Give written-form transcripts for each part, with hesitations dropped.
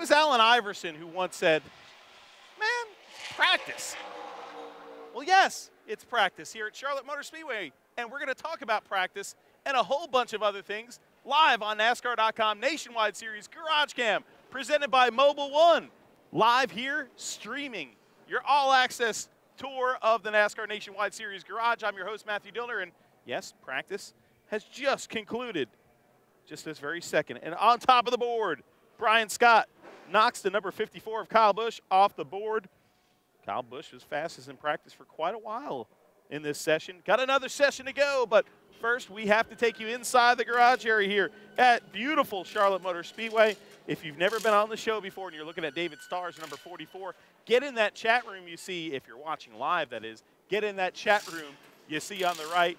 was Allen Iverson who once said, man, practice. Well, yes, it's practice here at Charlotte Motor Speedway, and we're going to talk about practice and a whole bunch of other things live on NASCAR.com Nationwide Series GarageCam, presented by Mobile One. Live here, streaming your all-access tour of the NASCAR Nationwide Series Garage. I'm your host, Matthew Dillner, and yes, practice has just concluded just this very second. And on top of the board, Brian Scott knocks the number 54 of Kyle Busch off the board. Kyle Busch was fastest in practice for quite a while in this session. Got another session to go, but first we have to take you inside the garage area here at beautiful Charlotte Motor Speedway. If you've never been on the show before and you're looking at David Starr's number 44, get in that chat room you see, if you're watching live that is, get in that chat room you see on the right.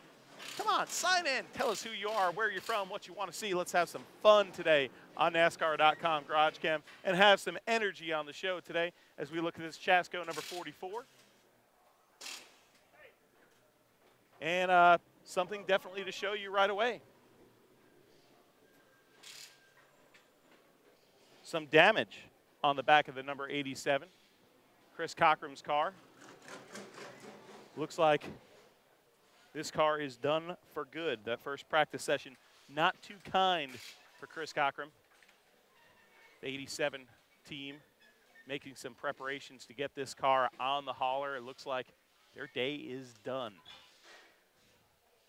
Come on, sign in. Tell us who you are, where you're from, what you want to see. Let's have some fun today on NASCAR.com GarageCam and have some energy on the show today as we look at this Chasco number 44. And something definitely to show you right away. Some damage on the back of the number 87. Chris Cockrum's car. Looks like this car is done for good. That first practice session, not too kind for Chris Cockrum. The 87 team making some preparations to get this car on the hauler. It looks like their day is done.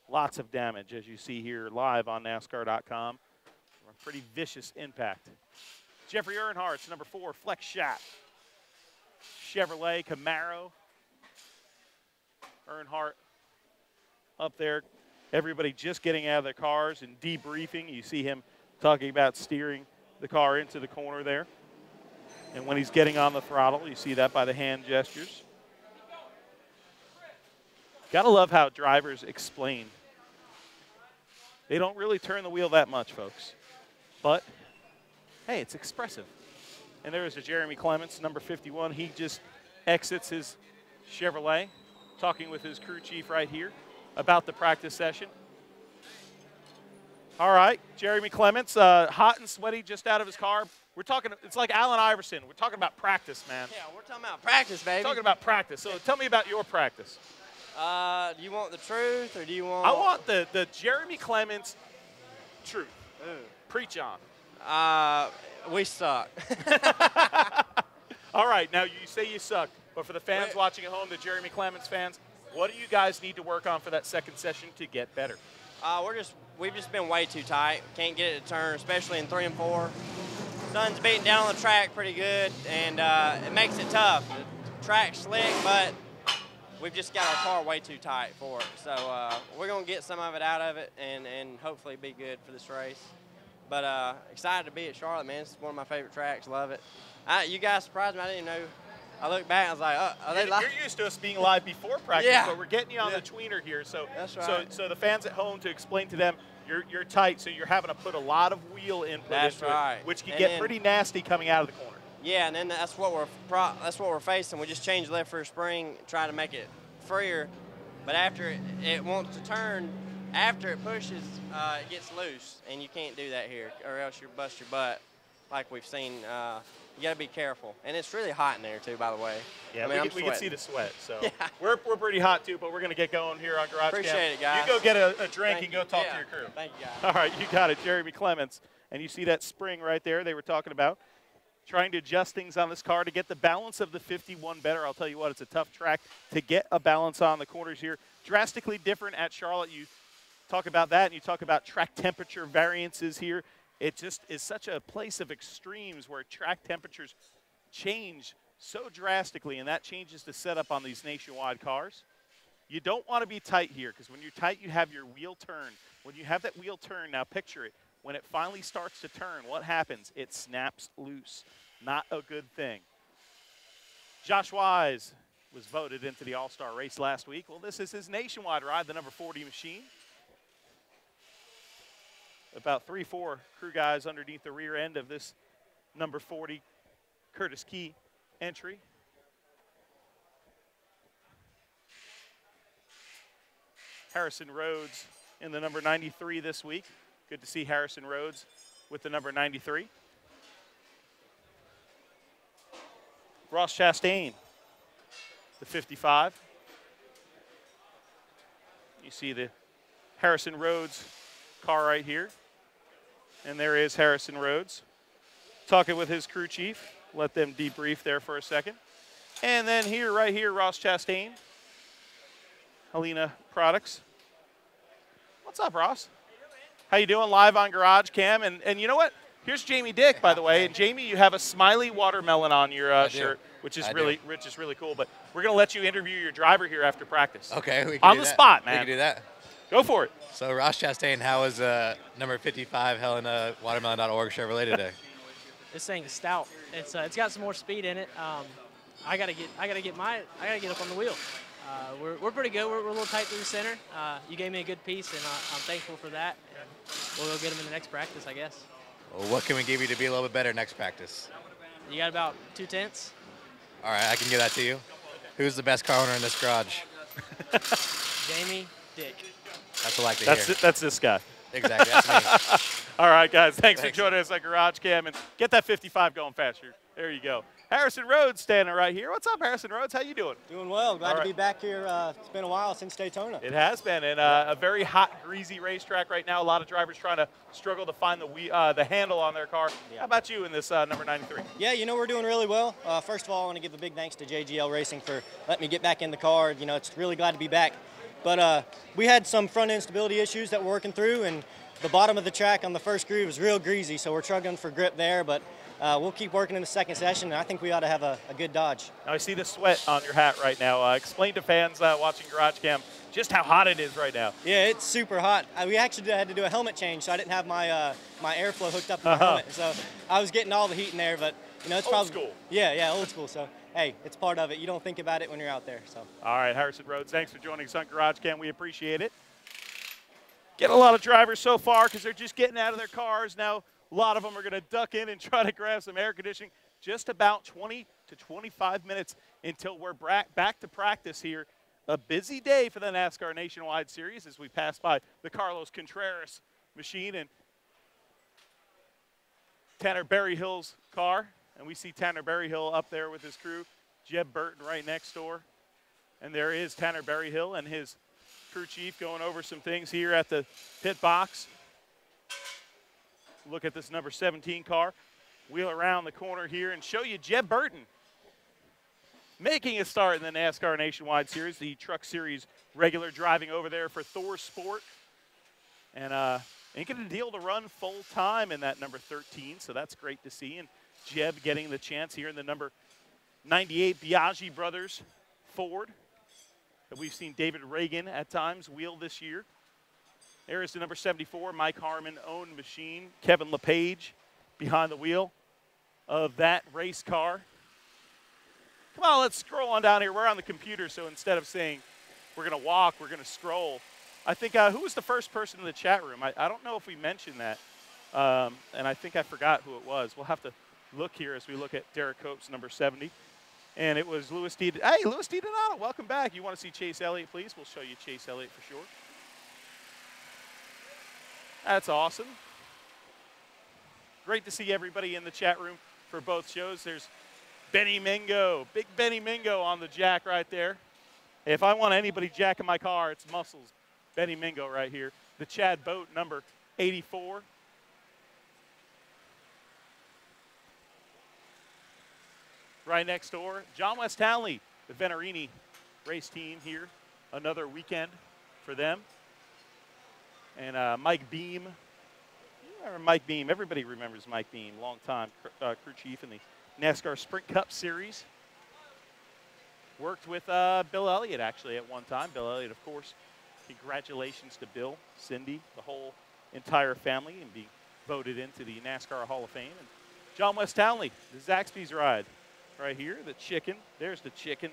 Lots of damage, as you see here live on NASCAR.com. A pretty vicious impact. Jeffrey Earnhardt's number 4 Flex Shot. Chevrolet Camaro. Earnhardt up there, everybody just getting out of their cars and debriefing. You see him talking about steering the car into the corner there. And when he's getting on the throttle, you see that by the hand gestures. Gotta love how drivers explain. They don't really turn the wheel that much, folks. But, hey, it's expressive. And there's a Jeremy Clemens, number 51. He just exits his Chevrolet, talking with his crew chief right here about the practice session. All right, Jeremy Clements, hot and sweaty, just out of his car. We're talking, it's like Allen Iverson. We're talking about practice, man. Yeah, we're talking about practice, baby. Talking about practice. So tell me about your practice. Do you want the truth or do you want? I want the Jeremy Clements truth. Ooh. Preach on. We suck. All right, now you say you suck, but for the fans watching at home, the Jeremy Clements fans, what do you guys need to work on for that second session to get better? We've just been way too tight. Can't get it to turn, especially in 3 and 4. Sun's beating down on the track pretty good, and it makes it tough. The track's slick, but we've just got our car way too tight for it. So we're going to get some of it out of it and hopefully be good for this race. But excited to be at Charlotte, man. It's one of my favorite tracks. Love it. You guys surprised me. I didn't know. I looked back and I was like, are they live? You're used to us being live before practice, yeah. but we're getting you on the tweener here. So, that's right. So the fans at home, to explain to them, you're tight, so you're having to put a lot of wheel input into it, which can get pretty nasty coming out of the corner. Yeah, and then that's what we're facing. We just changed left rear spring, trying to make it freer, but after it wants to turn, after it pushes, it gets loose, and you can't do that here, or else you bust your butt, like we've seen. You got to be careful. And it's really hot in there, too, by the way. Yeah, I mean, we can see the sweat. So yeah. we're pretty hot, too, but we're going to get going here on GarageCam. Appreciate it, guys. You go get a drink and go talk to your crew. Thank you, guys. All right, you got it, Jeremy Clements. And you see that spring right there they were talking about. Trying to adjust things on this car to get the balance of the 51 better. I'll tell you what, it's a tough track to get a balance on the corners here. Drastically different at Charlotte. You talk about that, and you talk about track temperature variances here. It just is such a place of extremes where track temperatures change so drastically, and that changes the setup on these nationwide cars. You don't want to be tight here, because when you're tight, you have your wheel turn. When you have that wheel turn, now picture it. When it finally starts to turn, what happens? It snaps loose. Not a good thing. Josh Wise was voted into the All-Star race last week. Well, this is his nationwide ride, the number 40 machine. About 3-4 crew guys underneath the rear end of this number 40 Curtis Key entry. Harrison Rhodes in the number 93 this week. Good to see Harrison Rhodes with the number 93. Ross Chastain, the 55. You see the Harrison Rhodes car right here. And there is Harrison Rhodes talking with his crew chief. Let them debrief there for a second. And then here, right here, Ross Chastain, Helena Products. What's up, Ross? How you doing? Live on GarageCam. And you know what? Here's Jamie Dick, by the way. And Jamie, you have a smiley watermelon on your shirt, which is really cool. But we're going to let you interview your driver here after practice. Okay, we can on do the that. spot, man. We can do that. Go for it. So Ross Chastain, how was number 55 Helena Watermelon.org Chevrolet today? This thing's stout. It's got some more speed in it. I gotta get up on the wheel. We're pretty good. We're a little tight through the center. You gave me a good piece, and I'm thankful for that. And we'll go get them in the next practice, I guess. Well, what can we give you to be a little bit better next practice? You got about 2/10. All right, I can give that to you. Who's the best car owner in this garage? Jamie Dick. That's what I like to hear. That's this guy. Exactly, that's me. All right, guys, thanks for joining us at GarageCam, and get that 55 going faster. There you go. Harrison Rhodes standing right here. What's up, Harrison Rhodes? How you doing? Doing well. Glad to be back here. It's been a while since Daytona. It has been, and a very hot, greasy racetrack right now. A lot of drivers trying to struggle to find the handle on their car. Yeah. How about you in this number 93? Yeah, we're doing really well. First of all, I want to give a big thanks to JGL Racing for letting me get back in the car. It's really glad to be back. But we had some front-end stability issues that we're working through, and the bottom of the track on the first groove was real greasy, so we're struggling for grip there. But we'll keep working in the second session, and I think we ought to have a good Dodge. Now, I see the sweat on your hat right now. Explain to fans watching GarageCam just how hot it is right now. Yeah, it's super hot. We actually had to do a helmet change, so I didn't have my my airflow hooked up to my helmet. So I was getting all the heat in there, but it's old school. Yeah, old school. So hey, it's part of it. You don't think about it when you're out there. So. All right, Harrison Rhodes, thanks for joining us on GarageCam. We appreciate it. Get a lot of drivers so far because they're just getting out of their cars now. A lot of them are going to duck in and try to grab some air conditioning. Just about 20 to 25 minutes until we're back to practice here. A busy day for the NASCAR Nationwide Series as we pass by the Carlos Contreras machine and Tanner Berryhill's car. And we see Tanner Berryhill up there with his crew. Jeb Burton right next door. And there is Tanner Berryhill and his crew chief going over some things here at the pit box. Look at this number 17 car. Wheel around the corner here and show you Jeb Burton making a start in the NASCAR Nationwide Series, the Truck Series regular, driving over there for Thor Sport. And ain't going to deal to run full time in that number 13, so that's great to see. And Jeb getting the chance here in the number 98 Biaggi Brothers Ford that we've seen David Reagan at times wheel this year. There is the number 74 Mike Harmon owned machine. Kevin LePage behind the wheel of that race car. Come on, let's scroll on down here. We're on the computer, so instead of saying we're going to walk, we're going to scroll. I think, who was the first person in the chat room? I don't know if we mentioned that, and I think I forgot who it was. We'll have to look here as we look at Derek Cope's number 70. And it was Louis D. Hey, Louis D. Donato, welcome back. You want to see Chase Elliott, please? We'll show you Chase Elliott for sure. That's awesome. Great to see everybody in the chat room for both shows. There's Benny Mingo, big Benny Mingo on the jack right there. If I want anybody jacking my car, it's Muscles. Benny Mingo right here. The Chad Boat, number 84. Right next door, John West Townley, the Venerini race team here. Another weekend for them. And Mike Beam. You remember Mike Beam. Everybody remembers Mike Beam, longtime crew chief in the NASCAR Sprint Cup Series. Worked with Bill Elliott, actually, at one time. Bill Elliott, of course. Congratulations to Bill, Cindy, the whole entire family, and being voted into the NASCAR Hall of Fame. And John West Townley, the Zaxby's ride. Right here, the chicken. There's the chicken.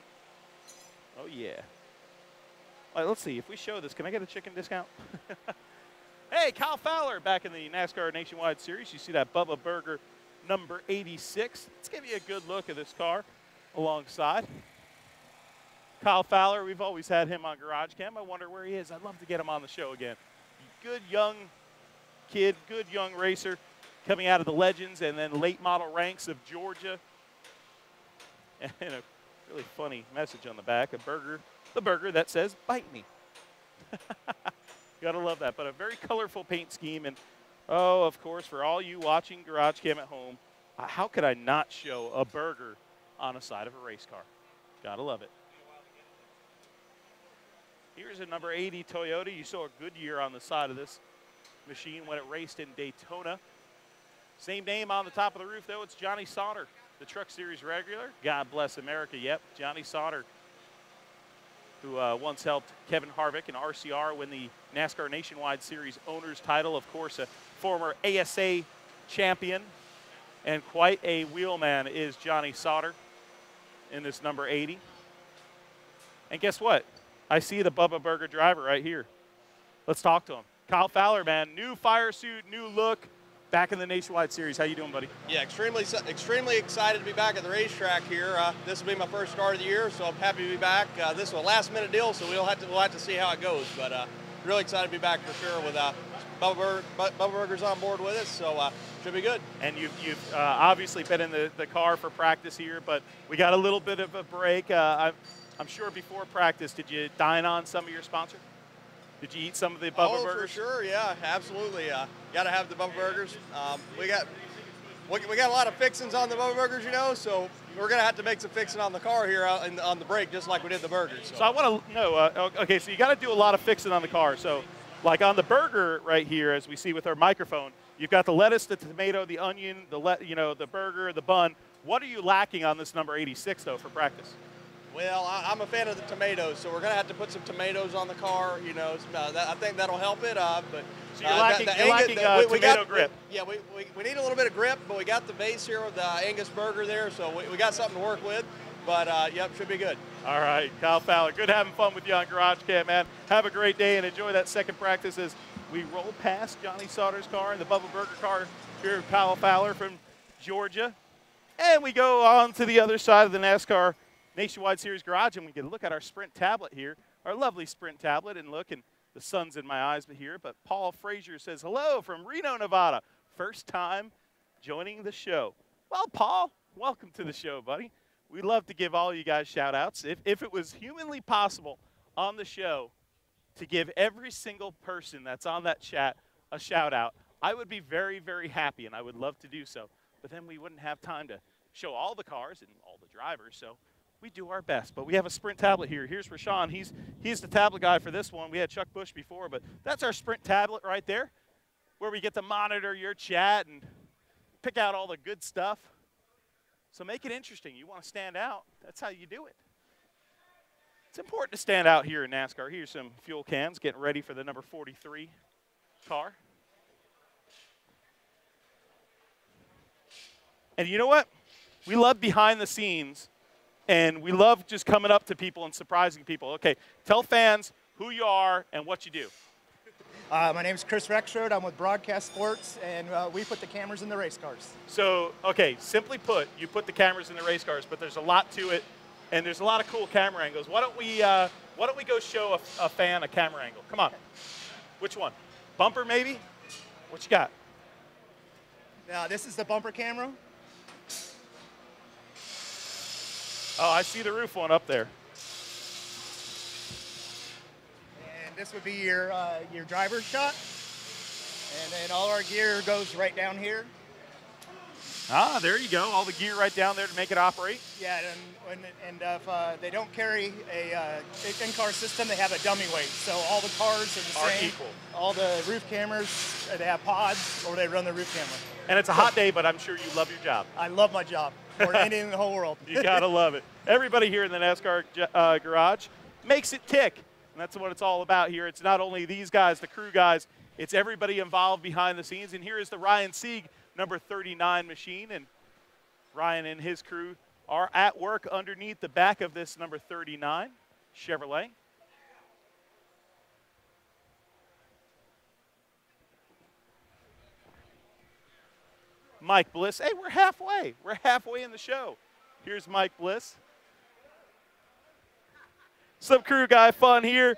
Oh, yeah. All right, let's see. If we show this, can I get a chicken discount? Hey, Kyle Fowler back in the NASCAR Nationwide Series. You see that Bubba Burger number 86. Let's give you a good look at this car alongside. Kyle Fowler, we've always had him on GarageCam. I wonder where he is. I'd love to get him on the show again. Good young kid, good young racer, coming out of the Legends and then late model ranks of Georgia. And a really funny message on the back, the burger that says, "Bite me." Gotta love that. But a very colorful paint scheme. And, oh, of course, for all you watching GarageCam at home, how could I not show a burger on the side of a race car? Gotta love it. Here's a number 80 Toyota. You saw a Goodyear on the side of this machine when it raced in Daytona. Same name on the top of the roof, though. It's Johnny Sauter, the Truck Series regular. God bless America. Yep, Johnny Sauter, who once helped Kevin Harvick and RCR win the NASCAR Nationwide Series owner's title. Of course, a former ASA champion, and quite a wheelman is Johnny Sauter in this number 80. And guess what? I see the Bubba Burger driver right here. Let's talk to him. Kyle Fowler, man, new fire suit, new look, back in the Nationwide Series. How you doing, buddy? Yeah, extremely excited to be back at the racetrack here. This will be my first start of the year, so I'm happy to be back. This is a last-minute deal, so we'll have to see how it goes. But really excited to be back for sure with Bubba Burger's on board with us, so should be good. And you've obviously been in the car for practice here, but we got a little bit of a break. I'm sure before practice, did you dine on some of your sponsor? Did you eat some of the Bubba Burgers? For sure, yeah, absolutely. Got to have the Bubba Burgers. We got a lot of fixings on the Bubba Burgers, you know, so we're going to have to make some fixing on the car here on the break, just like we did the burgers. So I want to know, okay, so you got to do a lot of fixing on the car. So like on the burger right here, as we see with our microphone, you've got the lettuce, the tomato, the onion, the burger, the bun. What are you lacking on this number 86, though, for practice? Well, I'm a fan of the tomatoes, so we're going to have to put some tomatoes on the car. You know, I think that'll help it. But so you're lacking tomato grip. Yeah, we need a little bit of grip, but we got the base here with the Angus burger there, so we got something to work with. But, yep, should be good. All right, Kyle Fowler, good having fun with you on GarageCam, man. Have a great day and enjoy that second practice as we roll past Johnny Sauter's car and the Bubba Burger car here, Kyle Fowler from Georgia. And we go on to the other side of the NASCAR Nationwide Series garage, and we can look at our Sprint tablet here, our lovely Sprint tablet, and look, and the sun's in my eyes here, but Paul Frazier says, hello from Reno, Nevada. First time joining the show. Well, Paul, welcome to the show, buddy. We'd love to give all you guys shout-outs. If it was humanly possible on the show to give every single person that's on that chat a shout-out, I would be very, very happy, and I would love to do so. But then we wouldn't have time to show all the cars and all the drivers, so we do our best. But we have a Sprint tablet here. Here's Rashawn. He's the tablet guy for this one. We had Chuck Busch before, but that's our Sprint tablet right there, where we get to monitor your chat and pick out all the good stuff. So make it interesting. You want to stand out. That's how you do it. It's important to stand out here in NASCAR. Here's some fuel cans getting ready for the number 43 car. And you know what? We love behind the scenes, and we love just coming up to people and surprising people. Okay, tell fans who you are and what you do. My name is Chris Rexrode. I'm with Broadcast Sports, and we put the cameras in the race cars. So, okay, simply put, you put the cameras in the race cars, but there's a lot to it, and there's a lot of cool camera angles. Why don't we go show a fan a camera angle? Come on. Okay. Which one? Bumper, maybe? What you got? Now, this is the bumper camera. Oh, I see the roof one up there. And this would be your driver's shot. And then all our gear goes right down here. Ah, there you go. All the gear right down there to make it operate. Yeah, and if they don't carry a in-car system, they have a dummy weight. So all the cars are the same. Equal. All the roof cameras, they have pods, or they run the roof camera. And it's a hot day, but I'm sure you love your job. I love my job. More than anything in the whole world. You got to love it. Everybody here in the NASCAR garage makes it tick. And that's what it's all about here. It's not only these guys, the crew guys, it's everybody involved behind the scenes. And here is the Ryan Sieg number 39 machine. And Ryan and his crew are at work underneath the back of this number 39 Chevrolet. Mike Bliss. Hey, we're halfway. We're halfway in the show. Here's Mike Bliss. Some crew guy fun here.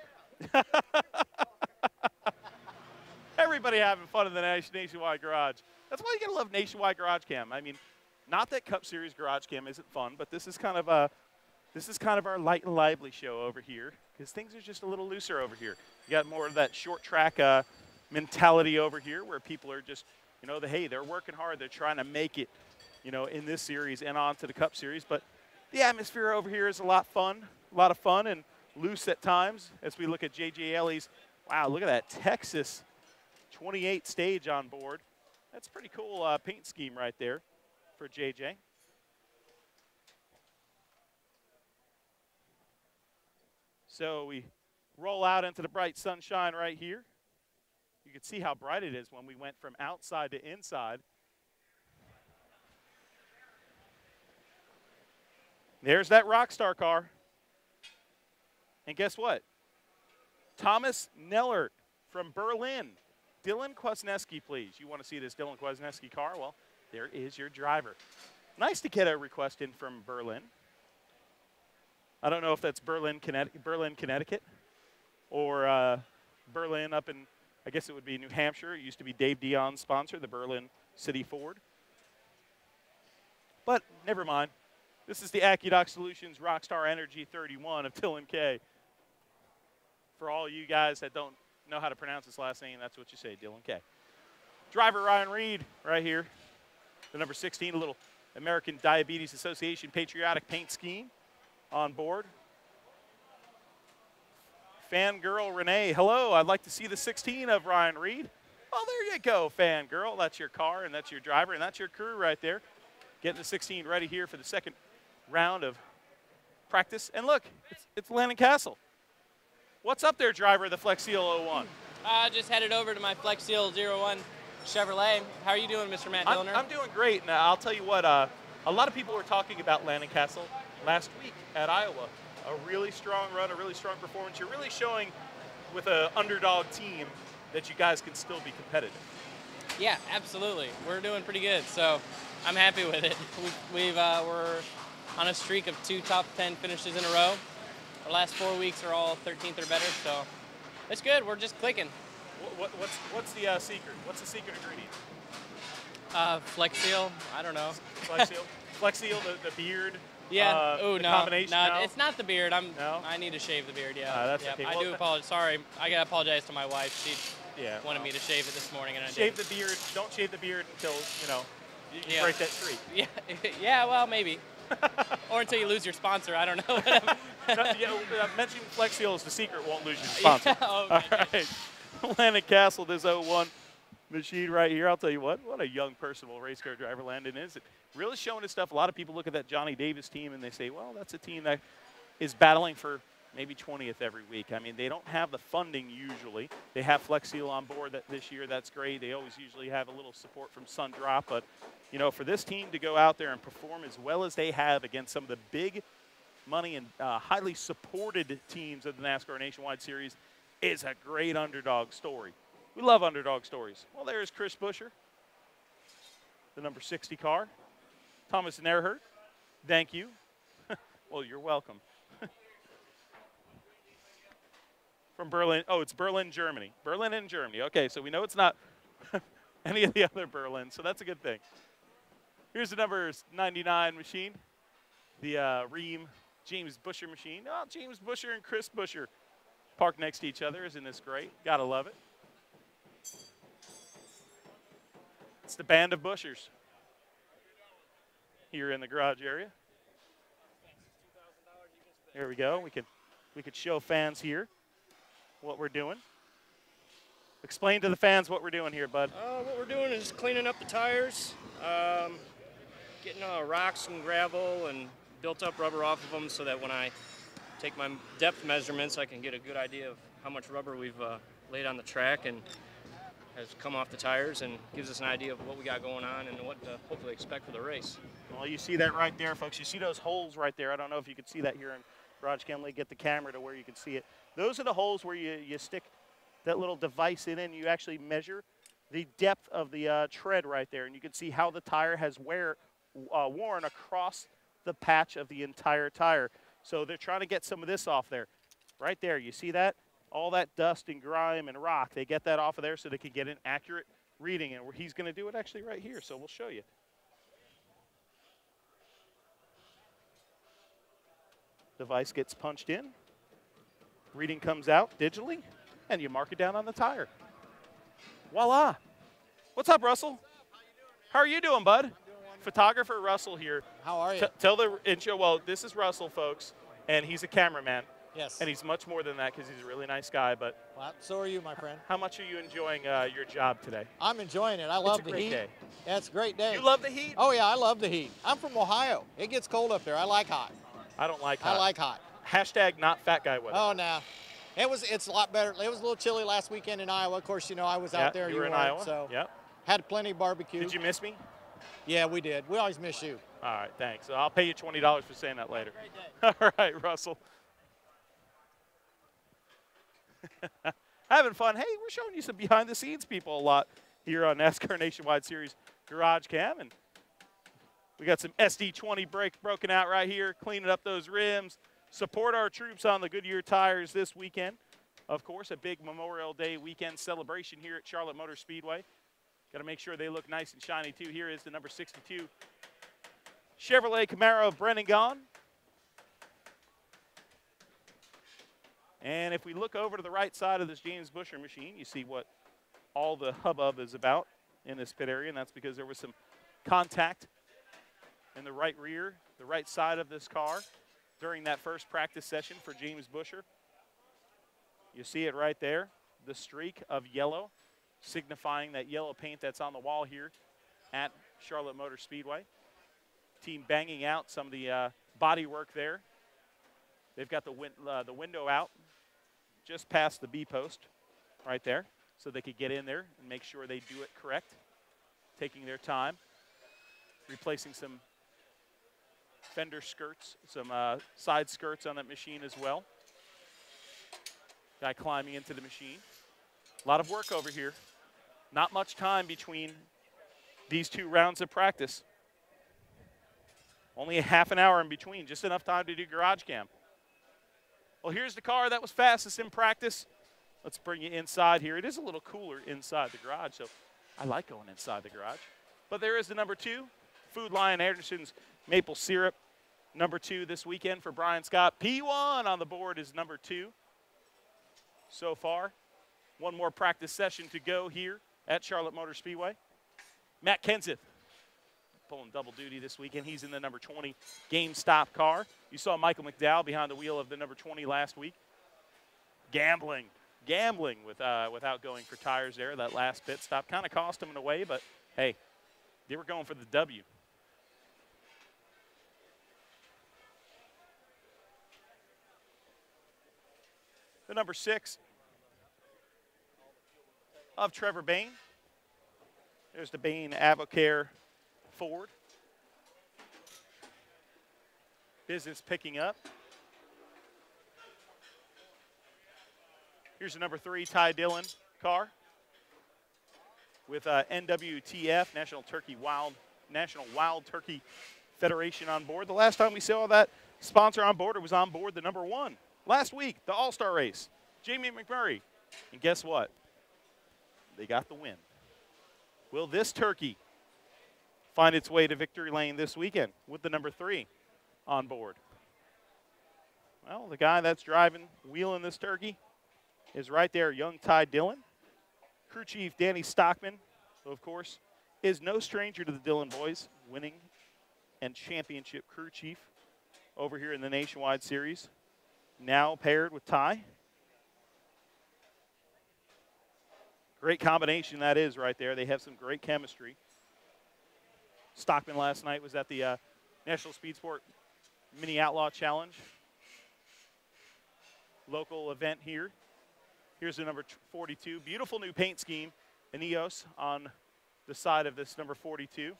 Everybody having fun in the Nationwide Garage. That's why you got to love Nationwide GarageCam. I mean, Not that Cup Series GarageCam isn't fun, but this is kind of our light and lively show over here because things are just a little looser over here. You got more of that short track mentality over here where people are just, you know, hey, they're working hard. They're trying to make it, you know, in this series and on to the Cup Series. But the atmosphere over here is a lot of fun and loose at times as we look at J.J. Ellie's. Wow, look at that Texas 28 stage on board. That's a pretty cool paint scheme right there for J.J. So we roll out into the bright sunshine right here. You can see how bright it is when we went from outside to inside. There's that Rockstar car. And guess what? Thomas Nellert from Berlin. Dylan Kwasniewski, please. You want to see this Dylan Kwasniewski car? Well, there is your driver. Nice to get a request in from Berlin. I don't know if that's Berlin, Connecticut, or Berlin up in, I guess it would be New Hampshire. It used to be Dave Dion's sponsor, the Berlin City Ford. But never mind. This is the AccuDoc Solutions Rockstar Energy 31 of Dylan K. For all you guys that don't know how to pronounce his last name, that's what you say, Dylan K. Driver Ryan Reed right here. The number 16, a little American Diabetes Association patriotic paint scheme on board. Fangirl Renee, hello, I'd like to see the 16 of Ryan Reed. Oh, there you go, Fangirl. That's your car, and that's your driver, and that's your crew right there. Getting the 16 ready here for the second round of practice. And look, it's Landon Cassill. What's up there, driver of the Flex Seal 01? Just headed over to my Flex Seal 01 Chevrolet. How are you doing, Mr. Matt Dillner? I'm doing great. And I'll tell you what, a lot of people were talking about Landon Cassill last week at Iowa. A really strong run, a really strong performance. You're really showing with an underdog team that you guys can still be competitive. Yeah, absolutely. We're doing pretty good, so I'm happy with it. We're on a streak of 2 top 10 finishes in a row. Our last 4 weeks are all 13th or better, so it's good. We're just clicking. What's the secret? What's the secret ingredient? Flex Seal. I don't know. Flex Seal. Flex Seal. The beard. Yeah. The combination. No, it's not the beard. No? I need to shave the beard. Yeah. That's yeah. okay. I do apologize. Sorry. I gotta apologize to my wife. She wanted me to shave it this morning, and I shave didn't. the beard. Don't shave the beard until you break that streak. Yeah. Yeah. Well, maybe. Or until you lose your sponsor. I don't know. Mentioning Flex Seal is the secret. Won't lose your sponsor. Yeah, okay. All right. Landon Cassill, this 01 machine right here. I'll tell you what a young, personable race car driver Landon is. Really showing his stuff. A lot of people look at that Johnny Davis team and they say, well, that's a team that is battling for maybe 20th every week. I mean, they don't have the funding usually. They have Flex Seal on board this year. That's great. They always usually have a little support from Sundrop. But, for this team to go out there and perform as well as they have against some of the big money and highly supported teams of the NASCAR Nationwide Series is a great underdog story. We love underdog stories. Well, there's Chris Buescher, the number 60 car. Thomas Nerhert, thank you. Well, you're welcome. From Berlin. Oh, it's Berlin, Germany. Berlin and Germany. Okay, so we know it's not any of the other Berlin, so that's a good thing. Here's the number 99 machine, the Rheem James Buescher machine. Oh, James Buescher and Chris Buescher parked next to each other. Isn't this great? Gotta love it. It's the band of Buschers here in the garage area. There we go. We could show fans here what we're doing. Explain to the fans what we're doing here, bud. What we're doing is cleaning up the tires, getting rocks and gravel and built up rubber off of them so that when I take my depth measurements, I can get a good idea of how much rubber we've laid on the track and has come off the tires, and gives us an idea of what we got going on and what to hopefully expect for the race. Well, you see that right there, folks. You see those holes right there. I don't know if you can see that here in GarageCam. Let me get the camera to where you can see it. Those are the holes where you stick that little device in and you actually measure the depth of the tread right there. And you can see how the tire has worn across the patch of the entire tire. So they're trying to get some of this off there. Right there, you see that? All that dust and grime and rock, they get that off of there so they can get an accurate reading. And he's going to do it actually right here, so we'll show you. Device gets punched in. Reading comes out digitally, and you mark it down on the tire. Voila. What's up, Russell? How are you doing, bud? Photographer Russell here. How are you? Tell the intro. Well, this is Russell, folks, and he's a cameraman. Yes. And he's much more than that because he's a really nice guy. But well, so are you, my friend. How much are you enjoying your job today? I'm enjoying it. I love the heat. It's a great day. Yeah, it's a great day. You love the heat? Oh, yeah, I love the heat. I'm from Ohio. It gets cold up there. I like hot. I don't like hot. I like hot. Hashtag not fat guy weather. Oh, no. It's a lot better. It was a little chilly last weekend in Iowa. Of course, you know, I was out there. You were in Iowa. So yep. Had plenty of barbecue. Did you miss me? Yeah, we did. We always miss you. All right, thanks. I'll pay you $20 for saying that later. All right, Russell. Having fun. Hey, we're showing you some behind-the-scenes people a lot here on NASCAR Nationwide Series GarageCam, and we got some SD20 brake broken out right here, cleaning up those rims. Support our troops on the Goodyear tires this weekend. Of course, a big Memorial Day weekend celebration here at Charlotte Motor Speedway. Got to make sure they look nice and shiny, too. Here is the number 62 Chevrolet Camaro of Brennan Gaughan. And if we look over to the right side of this James Buescher machine, you see what all the hubbub is about in this pit area, and that's because there was some contact in the right rear, the right side of this car during that first practice session for James Buescher. You see it right there, the streak of yellow, signifying that yellow paint that's on the wall here at Charlotte Motor Speedway. Team banging out some of the body work there. They've got the window out just past the B post right there, so they could get in there and make sure they do it correct, taking their time, replacing some fender skirts, some side skirts on that machine as well. Guy climbing into the machine. A lot of work over here. Not much time between these two rounds of practice. Only a half an hour in between, just enough time to do GarageCam. Well, here's the car that was fastest in practice. Let's bring you inside here. It is a little cooler inside the garage, so I like going inside the garage. But there is the number 2, Food Lion Anderson's Maple Syrup. Number 2 this weekend for Brian Scott. P1 on the board is number 2 so far. One more practice session to go here at Charlotte Motor Speedway. Matt Kenseth pulling double duty this weekend. He's in the number 20 GameStop car. You saw Michael McDowell behind the wheel of the number 20 last week. Gambling without going for tires there. That last pit stop kind of cost him in a way, but hey, they were going for the W. The number 6 of Trevor Bayne. There's the Bayne Avocare Ford. Business picking up. Here's the number 3 Ty Dillon car with NWTF, National Wild Turkey Federation on board. The last time we saw that sponsor on board, it was on board the number 1 last week, the All-Star race, Jamie McMurray. And guess what? They got the win. Will this turkey find its way to victory lane this weekend with the number 3 on board? Well, the guy that's wheeling this turkey is right there, young Ty Dillon. Crew chief Danny Stockman, who of course is no stranger to the Dillon boys, winning and championship crew chief over here in the Nationwide Series. Now paired with Ty. Great combination that is right there. They have some great chemistry. Stockman last night was at the National Speed Sport Mini Outlaw Challenge. Local event here. Here's the number 42. Beautiful new paint scheme, an EOS on the side of this number 42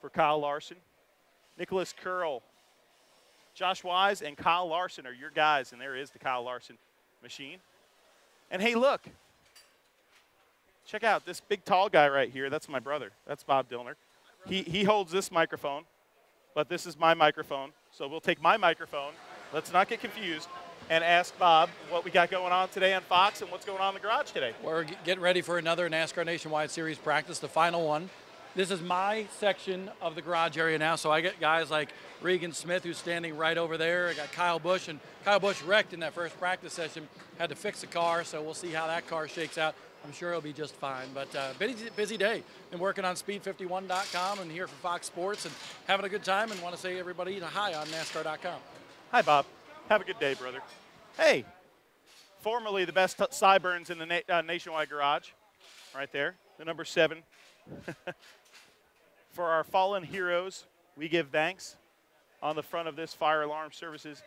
for Kyle Larson. Nicholas Curl, Josh Wise, and Kyle Larson are your guys, and there is the Kyle Larson machine. And hey, look. Check out this big tall guy right here. That's my brother. That's Bob Dillner. He holds this microphone, but this is my microphone. So we'll take my microphone. Let's not get confused. And ask Bob what we got going on today on Fox and what's going on in the garage today. We're getting ready for another NASCAR Nationwide Series practice, the final one. this is my section of the garage area now. So I get guys like Regan Smith, who's standing right over there. I got Kyle Busch, and Kyle Busch wrecked in that first practice session, had to fix the car, so we'll see how that car shakes out. I'm sure it'll be just fine, but busy day. Been working on speed51.com and here for Fox Sports and having a good time, and want to say everybody hi on NASCAR.com. Hi, Bob. Have a good day, brother. Hey, formerly the best sideburns in the Nationwide Garage, right there, the number 7. For our fallen heroes, we give thanks on the front of this Fire Alarm Services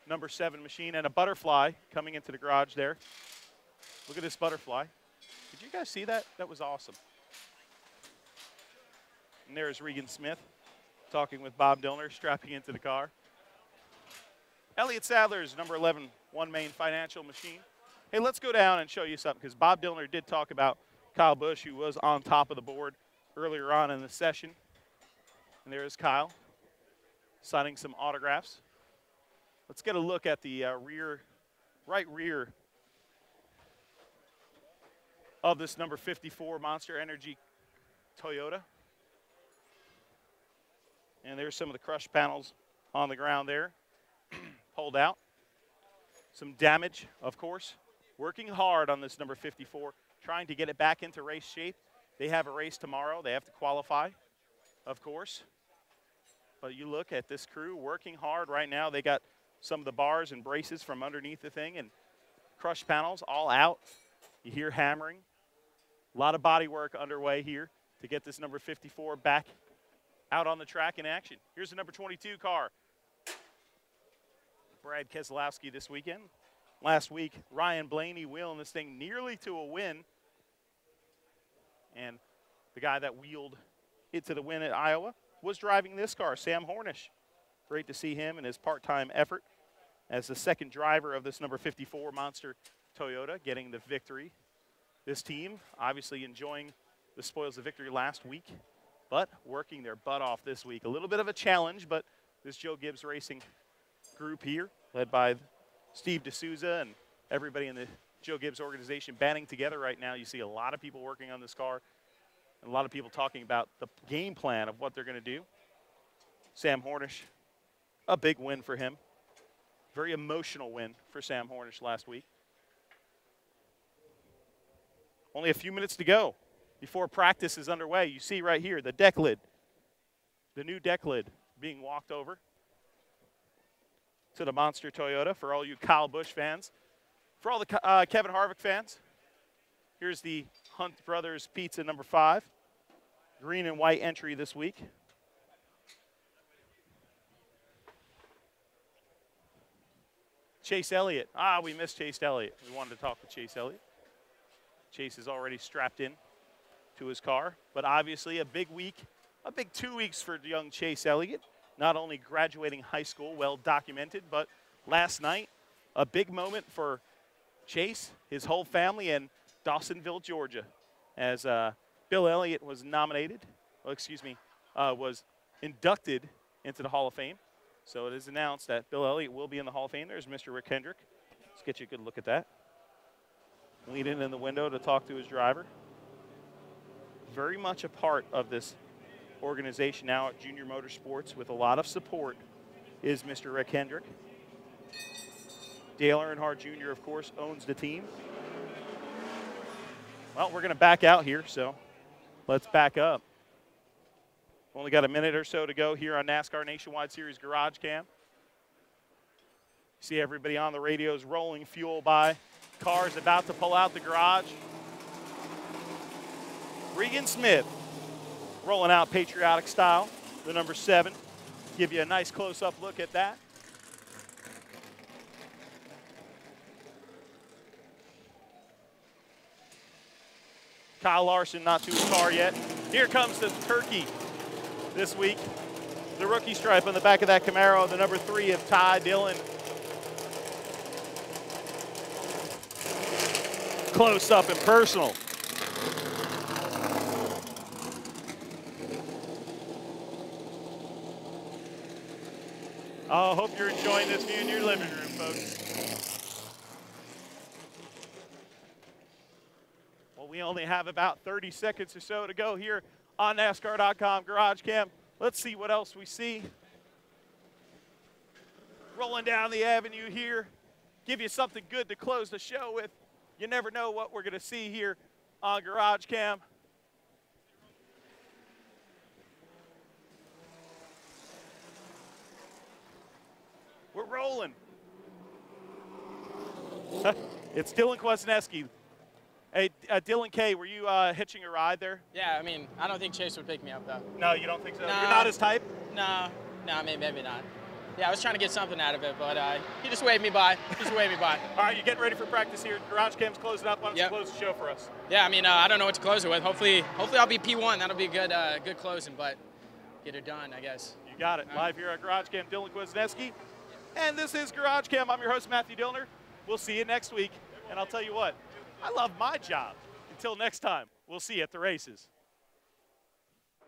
number 7 machine, and a butterfly coming into the garage there. Look at this butterfly. Did you guys see that? That was awesome. And there's Regan Smith talking with Bob Dillner, strapping into the car. Elliott Sadler's number 11 One Main Financial Machine. Hey, let's go down and show you something, because Bob Dillner did talk about Kyle Busch, who was on top of the board earlier on in the session. And there's Kyle signing some autographs. Let's get a look at the right rear of this number 54 Monster Energy Toyota. And there's some of the crushed panels on the ground there, pulled out. Some damage, of course. Working hard on this number 54, trying to get it back into race shape. They have a race tomorrow. They have to qualify, of course. But you look at this crew working hard right now. They got some of the bars and braces from underneath the thing, and crushed panels all out. You hear hammering. A lot of body work underway here to get this number 54 back out on the track in action. Here's the number 22 car. Brad Keselowski this weekend. Last week, Ryan Blaney wheeling this thing nearly to a win. And the guy that wheeled it to the win at Iowa was driving this car, Sam Hornish. Great to see him and his part-time effort as the second driver of this number 54 Monster Toyota getting the victory. This team obviously enjoying the spoils of victory last week, but working their butt off this week. A little bit of a challenge, but this Joe Gibbs Racing group here, led by Steve D'Souza and everybody in the Joe Gibbs organization banding together right now. You see a lot of people working on this car, and a lot of people talking about the game plan of what they're going to do. Sam Hornish, a big win for him. Very emotional win for Sam Hornish last week. Only a few minutes to go before practice is underway. You see right here the deck lid, the new deck lid being walked over to the Monster Toyota for all you Kyle Busch fans. For all the Kevin Harvick fans, here's the Hunt Brothers Pizza number 5. Green and white entry this week. Chase Elliott. We missed Chase Elliott. We wanted to talk with Chase Elliott. Chase is already strapped in to his car, but obviously a big week, a big 2 weeks for young Chase Elliott. Not only graduating high school, well documented, but last night, a big moment for Chase, his whole family, and Dawsonville, Georgia, as Bill Elliott was was inducted into the Hall of Fame. So it is announced that Bill Elliott will be in the Hall of Fame. There's Mr. Rick Hendrick. Let's get you a good look at that. Leaning in the window to talk to his driver. Very much a part of this organization now at Junior Motorsports with a lot of support is Mr. Rick Hendrick. Dale Earnhardt Jr., of course, owns the team. Well, we're going to back out here, so let's back up. Only got a minute or so to go here on NASCAR Nationwide Series GarageCam. See everybody on the radios rolling fuel by. Cars about to pull out the garage. Regan Smith rolling out patriotic style, the number 7. Give you a nice close-up look at that. Kyle Larson not to his car yet. Here comes the turkey this week. The rookie stripe on the back of that Camaro, the number 3 of Ty Dillon. Close up and personal. I hope you're enjoying this view in your living room, folks. Well, we only have about 30 seconds or so to go here on NASCAR.com GarageCam. Let's see what else we see. Rolling down the avenue here. Give you something good to close the show with. You never know what we're going to see here on GarageCam. We're rolling. It's Dylan Kwasniewski. Hey, Dylan K., were you hitching a ride there? Yeah, I mean, I don't think Chase would pick me up, though. No, you don't think so? No. You're not his type? No, maybe not. Yeah, I was trying to get something out of it, but he just waved me by. All right, you're getting ready for practice here. GarageCam's closing up. Why don't you close the show for us? Yeah, I mean, I don't know what to close it with. Hopefully I'll be P1. That'll be a good closing, but get it done, I guess. You got it. Live here at GarageCam, Dylan Kwasniewski. And this is GarageCam. I'm your host, Matthew Dillner. We'll see you next week. And I'll tell you what, I love my job. Until next time, we'll see you at the races.